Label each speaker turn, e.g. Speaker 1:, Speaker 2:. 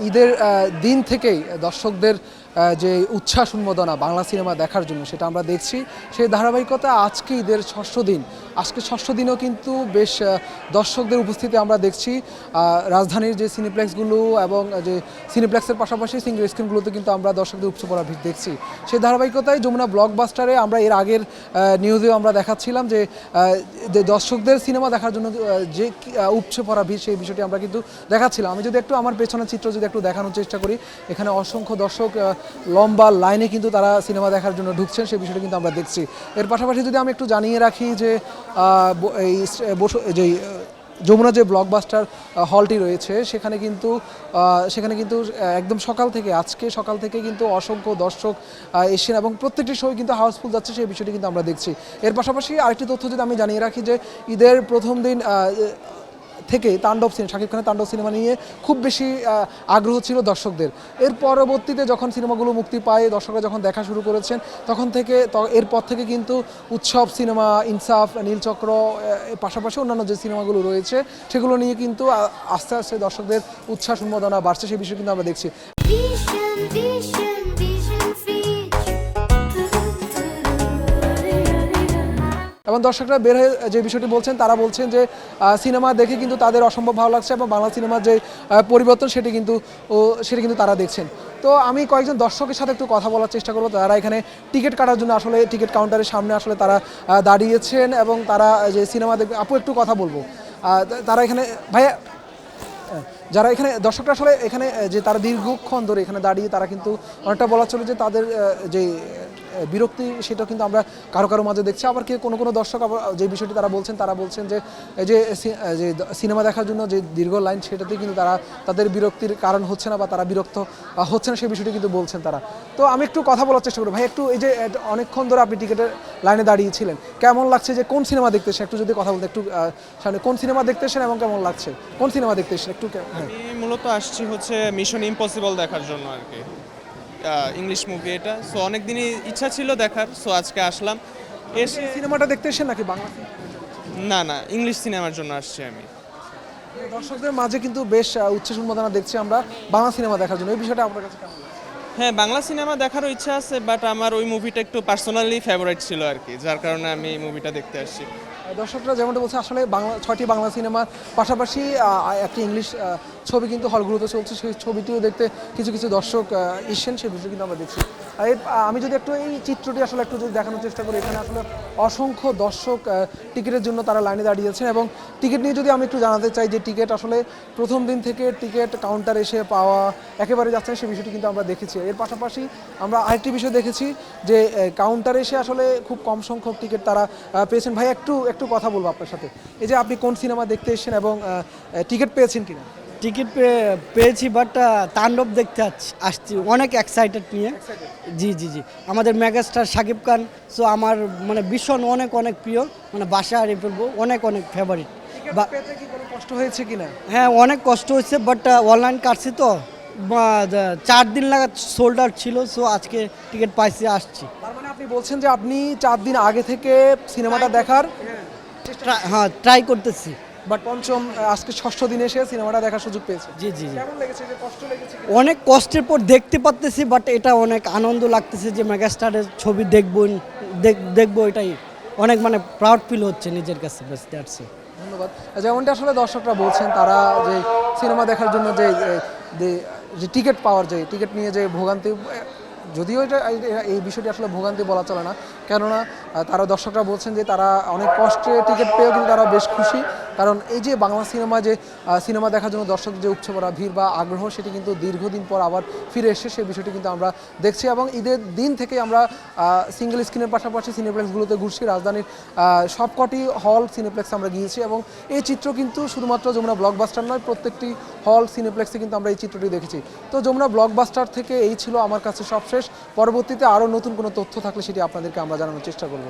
Speaker 1: ঈদের দিন থেকেই দর্শকদের যে উচ্ছ্বাস উন্মাদনা বাংলা সিনেমা দেখার জন্য সেটা আমরা দেখছি। সেই ধারাবাহিকতা আজকে ঈদের ষষ্ঠ দিন, আজকে ষষ্ঠ দিনও কিন্তু বেশ দর্শকদের উপস্থিতি আমরা দেখছি। রাজধানীর যে সিনেপ্লেক্সগুলো এবং যে সিনেপ্লেক্সের পাশাপাশি সিঙ্গেল স্ক্রিনগুলোতে কিন্তু আমরা দর্শকদের উপচে পড়া ভিড় দেখছি। সেই ধারাবাহিকতায় যমুনা ব্লকবাস্টারে আমরা এর আগের নিউজেও আমরা দেখাচ্ছিলাম যে দর্শকদের সিনেমা দেখার জন্য যে উপচে পড়া ভিড়, সেই বিষয়টি আমরা কিন্তু দেখাচ্ছিলাম। আমি যদি একটু আমার পেছনের চিত্র যদি একটু দেখানোর চেষ্টা করি, এখানে অসংখ্য দর্শক লম্বা লাইনে কিন্তু তারা সিনেমা দেখার জন্য ঢুকছেন, সেই বিষয়টি কিন্তু আমরা দেখছি। এর পাশাপাশি যদি আমি একটু জানিয়ে রাখি যে এই যমুনা যে ব্লকবাস্টার হলটি রয়েছে সেখানে কিন্তু একদম আজকে সকাল থেকে কিন্তু অসংখ্য দর্শক এসেছেন এবং প্রত্যেকটি শো কিন্তু হাউসফুল যাচ্ছে, সেই বিষয়টি কিন্তু আমরা দেখছি। এর পাশাপাশি আরেকটি তথ্য যদি আমি জানিয়ে রাখি যে ঈদের প্রথম দিন থেকে শাকিব খানের তাণ্ডব সিনেমা নিয়ে খুব বেশি আগ্রহ ছিল দর্শকদের। এর পরবর্তীতে যখন সিনেমাগুলো মুক্তি পায়, দর্শকরা যখন দেখা শুরু করেছেন, এরপর থেকে কিন্তু উৎসব সিনেমা, ইনসাফ, নীলচক্র পাশাপাশি অন্যান্য যে সিনেমাগুলো রয়েছে সেগুলো নিয়ে কিন্তু আস্তে আস্তে দর্শকদের উচ্ছ্বাস উন্মাদনা বাড়ছে, সেই বিষয় কিন্তু আমরা দেখছি। এবং দর্শকরা বের হয়ে যে বিষয়টি বলছেন, তারা বলছেন যে সিনেমা দেখে কিন্তু তাদের অসম্ভব ভালো লাগছে এবং বাংলা সিনেমার যে পরিবর্তন সেটি কিন্তু তারা দেখছেন। তো আমি কয়েকজন দর্শকের সাথে একটু কথা বলার চেষ্টা করবো। তারা এখানে টিকিট কাটার জন্য আসলে টিকিট কাউন্টারের সামনে আসলে তারা দাঁড়িয়েছেন এবং তারা যে সিনেমা দেখবে, আপু একটু কথা বলবো। তারা এখানে ভাইয়া, যারা এখানে দর্শকরা আসলে এখানে যে তারা দীর্ঘক্ষণ ধরে এখানে দাঁড়িয়ে তারা কিন্তু অনেকটা বলা চলে যে তাদের যে বিরক্তি সেটা কিন্তু আমরা কারো মাঝে দেখছি। আবার কোনো দর্শক যে বিষয়টি তারা বলছেন যে সিনেমা দেখার জন্য যে দীর্ঘ লাইন সেটাতে কিন্তু তাদের বিরক্তির কারণ হচ্ছে না বা তারা বিরক্ত হচ্ছে না, সেই বিষয়টি কিন্তু বলছেন তারা। তো আমি একটু কথা বলার চেষ্টা করবো। ভাই একটু এই যে অনেকক্ষণ ধরে আপনি টিকিটের লাইনে দাঁড়িয়েছিলেন, কেমন লাগছে, যে কোন সিনেমা দেখতে এসেছেন একটু যদি কথা বলতে, একটু সামনে কোন সিনেমা দেখতে এসেছেন এবং কেমন লাগছে, কোন সিনেমা দেখতে এসেছেন একটু?
Speaker 2: আমি মূলত আসছি হচ্ছে মিশন ইম্পসিবল দেখার জন্য আর কি, ইংলিশ মুভি এটা। সো অনেক দিনই ইচ্ছা ছিল দেখার, সো আজকে আসলাম।
Speaker 1: এসে সিনেমাটা দেখতে এসেছেন নাকি বাংলা?
Speaker 2: না, ইংলিশ সিনেমার জন্য আসছি আমি।
Speaker 1: দর্শকদের মাঝে কিন্তু বেশ উচ্ছ্বাস উন্মাদনা দেখছি আমরা বাংলা সিনেমা দেখার জন্য, এই বিষয়টা আপনার কাছে কেমন লাগে?
Speaker 2: হ্যাঁ, বাংলা সিনেমা দেখারও ইচ্ছা আছে, বাট আমার ওই মুভিটা একটু পার্সোনালি ফেভারিট ছিল আর কি, যার কারণে আমি এই মুভিটা দেখতে আসছি।
Speaker 1: দর্শকরা যেমনটা বলছে, আসলে 6টি বাংলা সিনেমার পাশাপাশি একটি ইংলিশ ছবি কিন্তু হলগুলোতে চলছে, সেই ছবিটিও দেখতে কিছু দর্শক এসেছেন, সেই বিষয়ে কিন্তু আমরা দেখছি। আমি যদি একটু এই চিত্রটি আসলে একটু যদি দেখানোর চেষ্টা করি, এখানে আসলে অসংখ্য দর্শক টিকিটের জন্য তারা লাইনে দাঁড়িয়েছেন এবং টিকিট নিয়ে যদি আমি একটু জানাতে চাই যে টিকিট আসলে প্রথম দিন থেকে টিকিট কাউন্টার এসে পাওয়া একেবারে যাচ্ছে না, সেই বিষয়টি কিন্তু আমরা দেখেছি। এর পাশাপাশি আমরা আরেকটি বিষয় দেখেছি যে কাউন্টারে এসে আসলে খুব কম সংখ্যক টিকিট তারা পেয়েছেন। ভাই একটু কথা বলবো আপনার সাথে, এই যে আপনি কোন সিনেমা দেখতে এসেছেন এবং টিকিট পেয়েছেন কিনা?
Speaker 3: টিকিট পেয়েছি, বাট তাণ্ডব দেখতে আসছি অনেক এক্সাইটেড নিয়ে। জি, আমাদের মেগাস্টার শাকিব খান, সো আমার মানে ভীষণ অনেক প্রিয়, মানে বাসা হারিয়ে ফেলবো, অনেক ফেভারিট।
Speaker 1: কষ্ট হয়েছে কিনা?
Speaker 3: হ্যাঁ, অনেক কষ্ট হয়েছে, বাট অনলাইন কাটছি তো 4 দিন লাগাত সোল্ড আউট ছিল, সো আজকে টিকিট পাইছি, আসছি।
Speaker 1: তার মানে আপনি বলছেন যে আপনি 4 দিন আগে থেকে সিনেমাটা দেখার
Speaker 3: ট্রাই করতেছি,
Speaker 1: বাট আজকে ষষ্ঠ দিনে এসে সিনেমাটা দেখার সুযোগ পেয়েছে।
Speaker 3: জি।
Speaker 1: কেমন লেগেছে, যে কষ্ট লেগেছে?
Speaker 3: অনেক কষ্টের পর দেখতে পারতেছি, বাট এটা অনেক আনন্দ লাগতেছে যে মেগাস্টারের ছবি দেখবো, এটাই অনেক মানে প্রাউড ফিল হচ্ছে নিজের কাছে।
Speaker 1: ধন্যবাদ। যেমনটা আসলে দর্শকরা বলছেন, তারা যে সিনেমা দেখার জন্য যে টিকিট পাওয়ার, যে টিকিট নিয়ে যে ভোগান্তি, যদিও এই বিষয়টি আসলে ভোগান্তি বলা চলে না, কেননা দর্শকরা বলছেন যে তারা অনেক কষ্টে টিকিট পেয়েও কিন্তু তারা বেশ খুশি, কারণ এই যে বাংলা সিনেমা দেখার জন্য দর্শক যে উপচে পড়া ভিড় বা আগ্রহ, সেটি কিন্তু দীর্ঘদিন পর আবার ফিরে এসে সেই বিষয়টি কিন্তু আমরা দেখছি। এবং ঈদের দিন থেকে আমরা সিঙ্গেল স্ক্রিনের পাশাপাশি সিনেপ্লেক্সগুলোতে ঘুরছি, রাজধানীর সবকটি হল সিনেপ্লেক্সে আমরা গিয়েছি এবং এই চিত্র কিন্তু শুধুমাত্র যমুনা ব্লকবাস্টার নয়, প্রত্যেকটি হল সিনেপ্লেক্সে কিন্তু আমরা এই চিত্রটি দেখেছি। তো যমুনা ব্লকবাস্টার থেকে এই ছিল আমার কাছে সবশেষ। পরবর্তীতে আরও নতুন কোনো তথ্য থাকলে সেটি আপনাদেরকে আমরা জানানোর চেষ্টা করব।